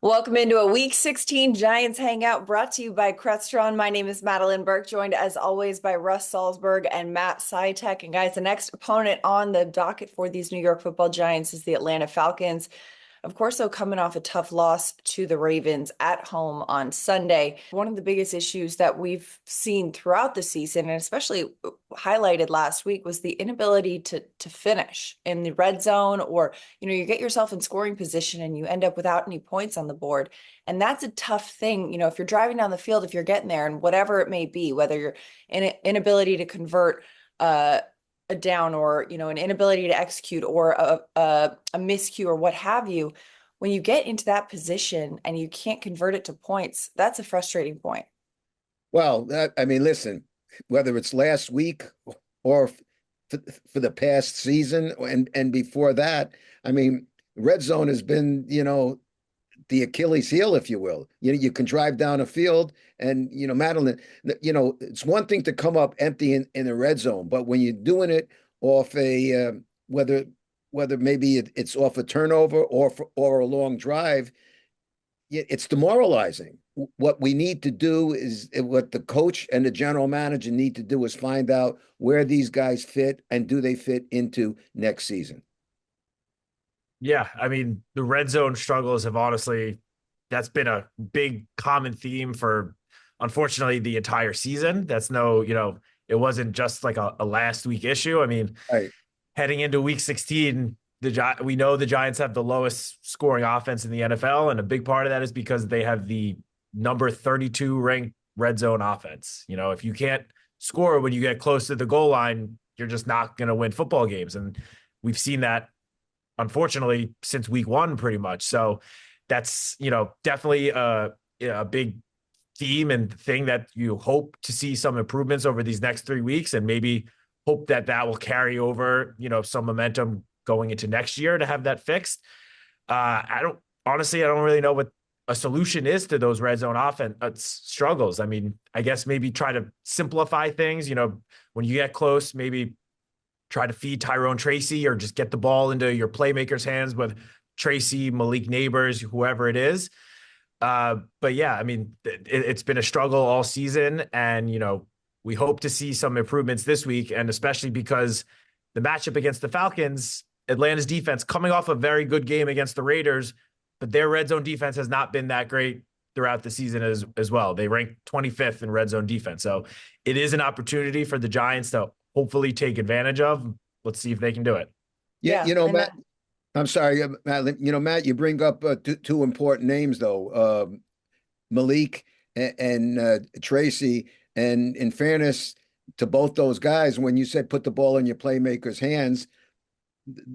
Welcome into a Week 16 Giants Hangout brought to you by Crestron. My name is Madeline Burke, joined as always by Russ Salzberg and Matt Sytek. And guys, the next opponent on the docket for these New York Football Giants is the Atlanta Falcons. Of course, though, coming off a tough loss to the Ravens at home on Sunday. One of the biggest issues that we've seen throughout the season, and especially highlighted last week, was the inability to finish in the red zone, or you get yourself in scoring position and you end up without any points on the board. And that's a tough thing. If you're driving down the field, if you're getting there, and whatever it may be, whether you're inability to convert a down, or an inability to execute, or a miscue, or what have you, when you get into that position and you can't convert it to points, that's a frustrating point. Well, listen, whether it's last week or for the past season and before that, red zone has been, the Achilles heel, if you will. You can drive down a field and, Madeline, it's one thing to come up empty in the red zone, but when you're doing it off whether maybe it's off a turnover or a long drive, it's demoralizing. What we need to do is what the coach and the general manager need to do is find out where these guys fit and do they fit into next season. Yeah, the red zone struggles have that's been a big common theme for, unfortunately, the entire season. It wasn't just like a last week issue. Right. Heading into week 16, we know the Giants have the lowest scoring offense in the NFL, and a big part of that is because they have the number 32 ranked red zone offense. If you can't score when you get close to the goal line, you're just not going to win football games. And we've seen that, unfortunately, since week one, pretty much. So that's, definitely a big theme and thing that you hope to see some improvements over these next 3 weeks, and maybe hope that will carry over, some momentum going into next year to have that fixed. I don't really know what a solution is to those red zone offense struggles. I guess maybe try to simplify things, when you get close, maybe try to feed Tyrone Tracy, or just get the ball into your playmakers' hands with Tracy, Malik Neighbors, whoever it is. But yeah, it's been a struggle all season, and, we hope to see some improvements this week, and especially because the matchup against the Falcons, Atlanta's defense coming off a very good game against the Raiders, but their red zone defense has not been that great throughout the season as well. They ranked 25th in red zone defense. So it is an opportunity for the Giants to hopefully take advantage of. Let's see if they can do it. Yeah, Matt, I'm sorry, Matt, Matt, you bring up two important names, though, Malik and Tracy. And in fairness to both those guys, when you said put the ball in your playmakers' hands,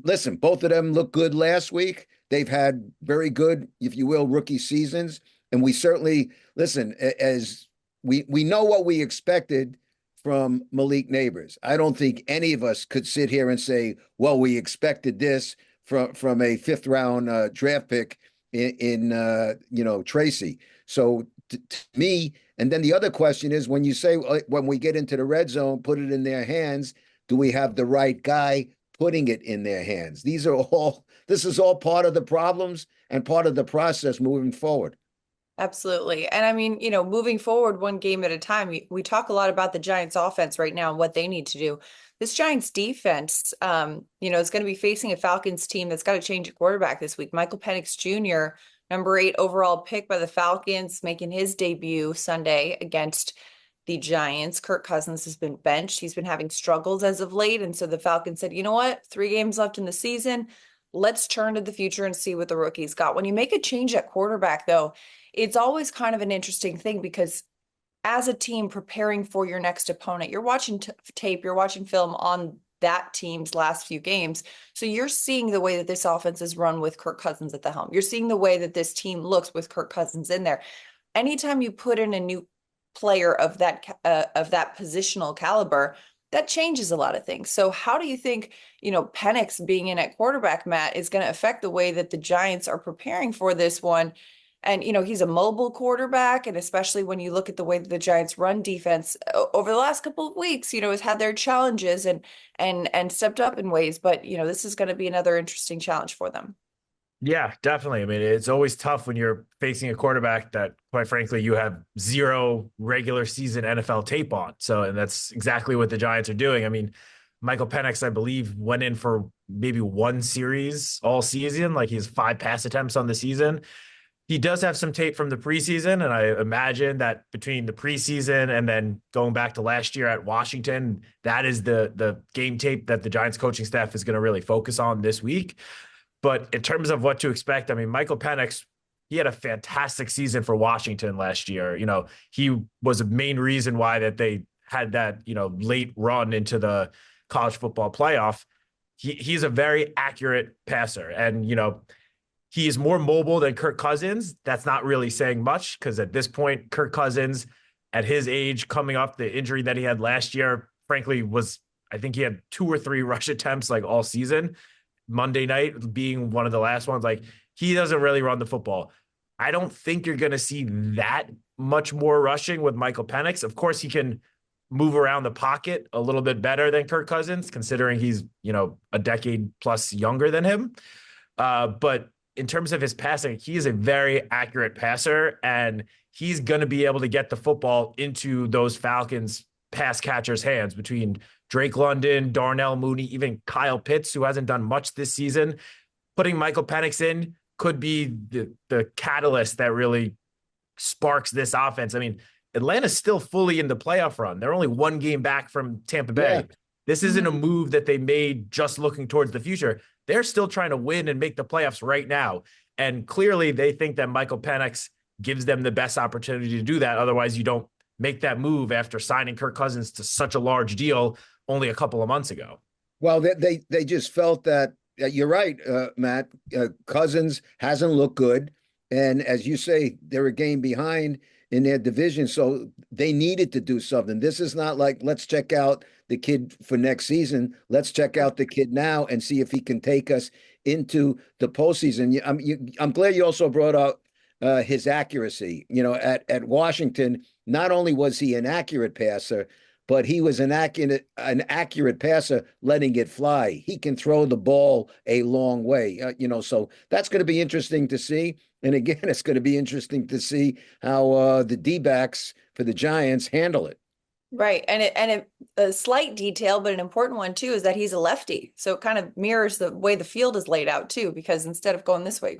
listen, both of them looked good last week. They've had very good, if you will, rookie seasons. And we certainly, listen, as we know what we expected from Malik Neighbors. I don't think any of us could sit here and say, well, we expected this from a fifth round draft pick in Tracy. So to me, and then the other question is, when you say, when we get into the red zone, put it in their hands, do we have the right guy putting it in their hands? This is all part of the problems and part of the process moving forward. Absolutely. And moving forward one game at a time, we talk a lot about the Giants offense right now and what they need to do. This Giants defense, is going to be facing a Falcons team that's got to change a quarterback this week. Michael Penix Jr., number 8 overall pick by the Falcons, making his debut Sunday against the Giants. Kirk Cousins has been benched. He's been having struggles as of late. And so the Falcons said, you know what, 3 games left in the season. Let's turn to the future and see what the rookies got. When you make a change at quarterback, though, it's always kind of an interesting thing, because as a team preparing for your next opponent, you're watching tape, you're watching film on that team's last few games. So you're seeing the way that this offense is run with Kirk Cousins at the helm. You're seeing the way that this team looks with Kirk Cousins in there. Anytime you put in a new player of that positional caliber, that changes a lot of things. So how do you think, Penix being in at quarterback, Matt, is going to affect the way that the Giants are preparing for this one? And, he's a mobile quarterback. And especially when you look at the way that the Giants run defense over the last couple of weeks, has had their challenges and stepped up in ways. But, this is going to be another interesting challenge for them. Yeah, definitely. I mean, it's always tough when you're facing a quarterback that, quite frankly, you have zero regular season NFL tape on. So, and that's exactly what the Giants are doing. I mean, Michael Penix, I believe, went in for maybe one series all season. Like he has 5 pass attempts on the season. He does have some tape from the preseason, and I imagine that between the preseason and then going back to last year at Washington, that is the game tape that the Giants coaching staff is going to really focus on this week. But in terms of what to expect, I mean, Michael Penix, he had a fantastic season for Washington last year. You know, he was a main reason why that they had that, you know, late run into the college football playoff. He's a very accurate passer. And, you know, he is more mobile than Kirk Cousins. That's not really saying much because at this point, Kirk Cousins, at his age, coming off the injury that he had last year, frankly, was I think he had 2 or 3 rush attempts like all season. Monday night being one of the last ones. Like he doesn't really run the football. I don't think you're going to see that much more rushing with Michael Penix. Of course, he can move around the pocket a little bit better than Kirk Cousins, considering he's, you know, a decade plus younger than him. But in terms of his passing, he is a very accurate passer, and he's going to be able to get the football into those Falcons pass catchers' hands between Drake London, Darnell Mooney, even Kyle Pitts, who hasn't done much this season. Putting Michael Penix in could be the catalyst that really sparks this offense. I mean, Atlanta's still fully in the playoff run. They're only 1 game back from Tampa Yeah. Bay. This isn't a move that they made just looking towards the future. They're still trying to win and make the playoffs right now. And clearly they think that Michael Penix gives them the best opportunity to do that. Otherwise, you don't make that move after signing Kirk Cousins to such a large deal only a couple of months ago. Well, they just felt that you're right, Matt. Cousins hasn't looked good, and as you say, they're a game behind in their division, so they needed to do something. This is not like let's check out the kid for next season. Let's check out the kid now and see if he can take us into the postseason. I'm glad you also brought up his accuracy. You know, at Washington, not only was he an accurate passer, but he was an accurate passer, letting it fly. He can throw the ball a long way, so that's going to be interesting to see. And again, it's going to be interesting to see how the D-backs for the Giants handle it. Right. A slight detail, but an important one too, is that he's a lefty. So it kind of mirrors the way the field is laid out too, because instead of going this way,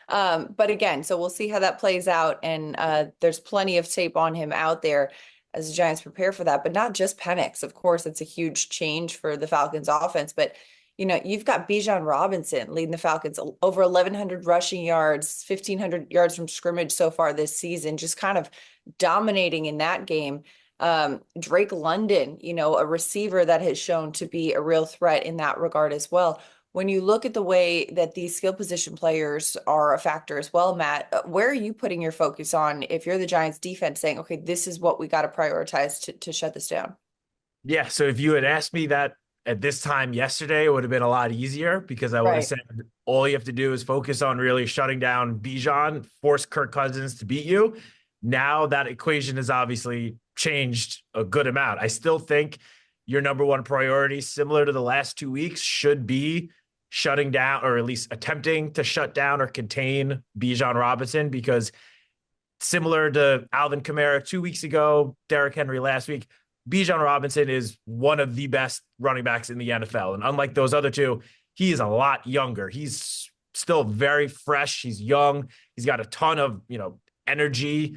but again, so we'll see how that plays out. And there's plenty of tape on him out there as the Giants prepare for that, but not just Penix. Of course, it's a huge change for the Falcons offense, but you've got Bijan Robinson leading the Falcons over 1,100 rushing yards, 1,500 yards from scrimmage so far this season, just kind of dominating in that game. Drake London, a receiver that has shown to be a real threat in that regard as well. When you look at the way that these skill position players are a factor as well, Matt, where are you putting your focus on if you're the Giants defense saying, okay, this is what we got to prioritize to shut this down? Yeah. So if you had asked me that at this time yesterday, it would have been a lot easier because I would have said all you have to do is focus on really shutting down Bijan, force Kirk Cousins to beat you. Now that equation has obviously changed a good amount. I still think your number one priority, similar to the last 2 weeks, should be shutting down or at least attempting to shut down or contain Bijan Robinson, because similar to Alvin Kamara 2 weeks ago, Derrick Henry last week, Bijan Robinson is one of the best running backs in the NFL. And unlike those other two, he is a lot younger. He's still very fresh. He's young. He's got a ton of, energy.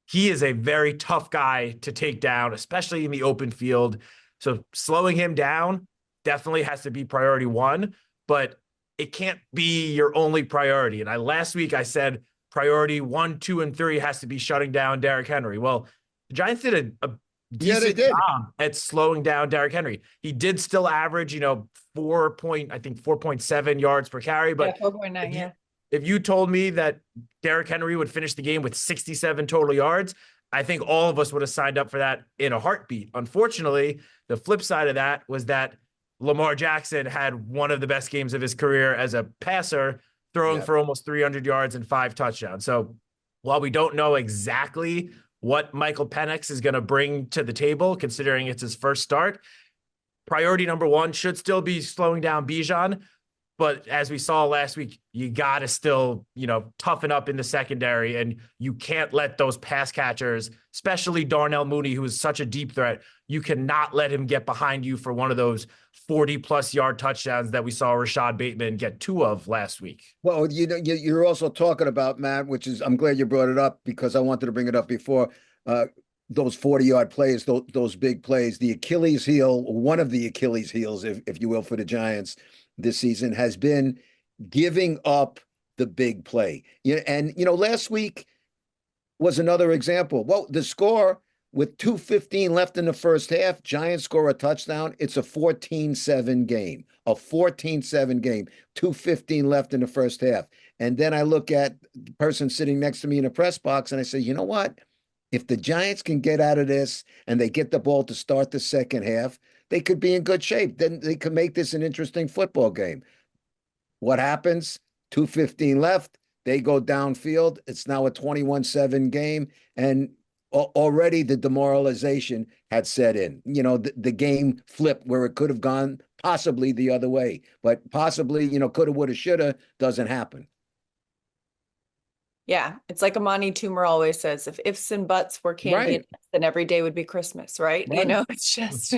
He is a very tough guy to take down, especially in the open field. So slowing him down definitely has to be priority one, but it can't be your only priority. And last week I said priority 1, 2, and 3 has to be shutting down Derrick Henry. Well, the Giants did a decent job at slowing down Derrick Henry. He did still average, 4.7 yards per carry, but 4.9, if you told me that Derrick Henry would finish the game with 67 total yards, I think all of us would have signed up for that in a heartbeat. Unfortunately, the flip side of that was that Lamar Jackson had one of the best games of his career as a passer, throwing for almost 300 yards and 5 touchdowns. So while we don't know exactly what Michael Penix is going to bring to the table, considering it's his first start, priority number one should still be slowing down Bijan. But as we saw last week, you got to still, toughen up in the secondary, and you can't let those pass catchers, especially Darnell Mooney, who is such a deep threat, you cannot let him get behind you for one of those 40-plus yard touchdowns that we saw Rashad Bateman get 2 of last week. Well, you're also talking about, Matt, which is, I'm glad you brought it up because I wanted to bring it up before. Those 40-yard plays, those big plays, the Achilles heel, one of the Achilles heels, if you will, for the Giants this season has been giving up the big play. And last week was another example. Well, the score with 2:15 left in the first half, Giants score a touchdown. It's a 14-7 game, 2:15 left in the first half. And then I look at the person sitting next to me in the press box and I say, you know what? If the Giants can get out of this and they get the ball to start the second half, they could be in good shape. Then they could make this an interesting football game. What happens? 2:15 left. They go downfield. It's now a 21-7 game. And already the demoralization had set in. The game flipped where it could have gone possibly the other way. But possibly, coulda, woulda, shoulda doesn't happen. Yeah, it's like Amani Toomer always says, if ifs and buts were candy, Right. then every day would be Christmas, right? Right. It's just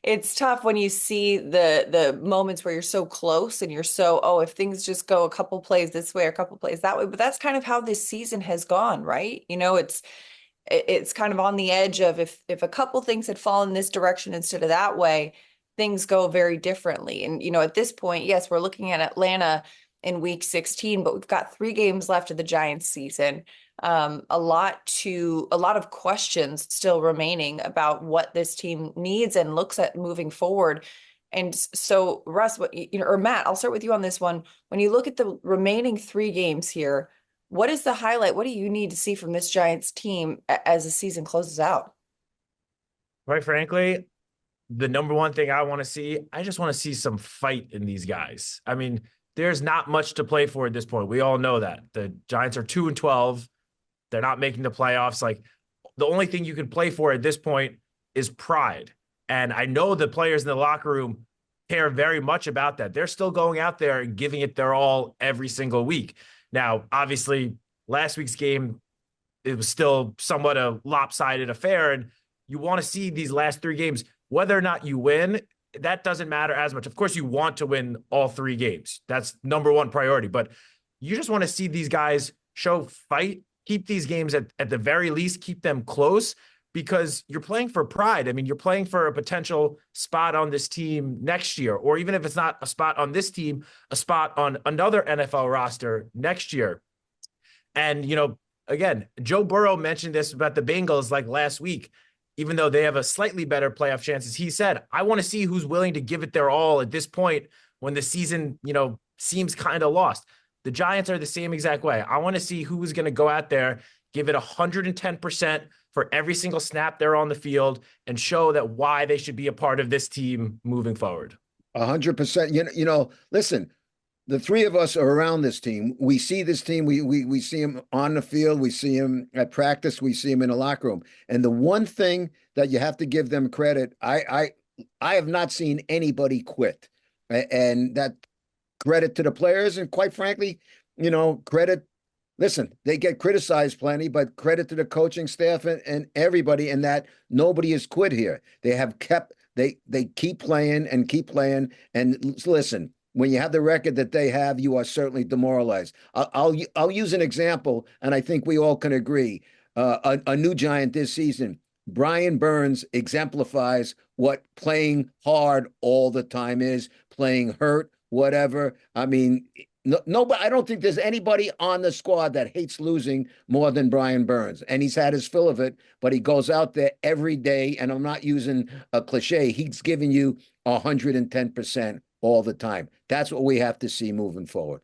it's tough when you see the moments where you're so close and you're so, oh, if things just go a couple plays this way or a couple plays that way. But that's kind of how this season has gone, right? It's kind of on the edge of if a couple things had fallen this direction instead of that way, things go very differently. And at this point, yes, we're looking at Atlanta in week 16, but we've got 3 games left of the Giants season. A lot of questions still remaining about what this team needs and looks at moving forward. And so, Russ, or Matt, I'll start with you on this one. When you look at the remaining 3 games here, what is the highlight? What do you need to see from this Giants team as the season closes out? Quite frankly, the number one thing I want to see, I just want to see some fight in these guys. I mean, there's not much to play for at this point. We all know that. The Giants are 2-12. They're not making the playoffs. Like, the only thing you can play for at this point is pride. And I know the players in the locker room care very much about that. They're still going out there and giving it their all every single week. Now, obviously, last week's game, it was still somewhat a lopsided affair. And you want to see these last 3 games, whether or not you win, that doesn't matter as much. Of course, you want to win all 3 games. That's number one priority. But you just want to see these guys show fight, keep these games at the very least, keep them close, because you're playing for pride. I mean, you're playing for a potential spot on this team next year, or even if it's not a spot on this team, a spot on another NFL roster next year. And, again, Joe Burrow mentioned this about the Bengals like last week. Even though they have a slightly better playoff chances, he said, I want to see who's willing to give it their all at this point when the season, seems kind of lost. The Giants are the same exact way. I want to see who is going to go out there, give it 110% for every single snap they're on the field, and show that why they should be a part of this team moving forward. 100%. Listen, the 3 of us are around this team. We see this team. We see them on the field. We see them at practice. We see them in the locker room. And the one thing that you have to give them credit, I have not seen anybody quit, and that credit to the players. And quite frankly, credit. Listen, they get criticized plenty, but credit to the coaching staff and everybody, and that nobody has quit here. They have kept. They keep playing and keep playing. And listen, when you have the record that they have, you are certainly demoralized. I'll use an example, and I think we all can agree. A new Giant this season, Brian Burns exemplifies what playing hard all the time is, playing hurt, whatever. I mean, nobody. I don't think there's anybody on the squad that hates losing more than Brian Burns, and he's had his fill of it. But he goes out there every day, and I'm not using a cliche. He's giving you 110%. All the time. That's what we have to see moving forward.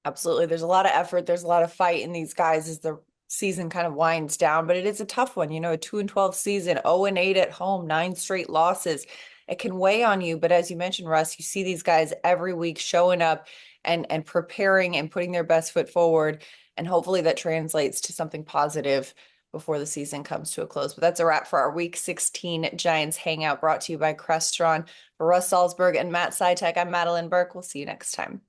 Absolutely. There's a lot of effort. There's a lot of fight in these guys as the season kind of winds down, but it is a tough one. A 2-12 season, 0-8 at home, 9 straight losses. It can weigh on you. But as you mentioned, Russ, you see these guys every week showing up and preparing and putting their best foot forward. And hopefully that translates to something positive before the season comes to a close. But that's a wrap for our Week 16 Giants Hangout, brought to you by Crestron. For Russ Salzberg and Matt Sytek, I'm Madeline Burke. We'll see you next time.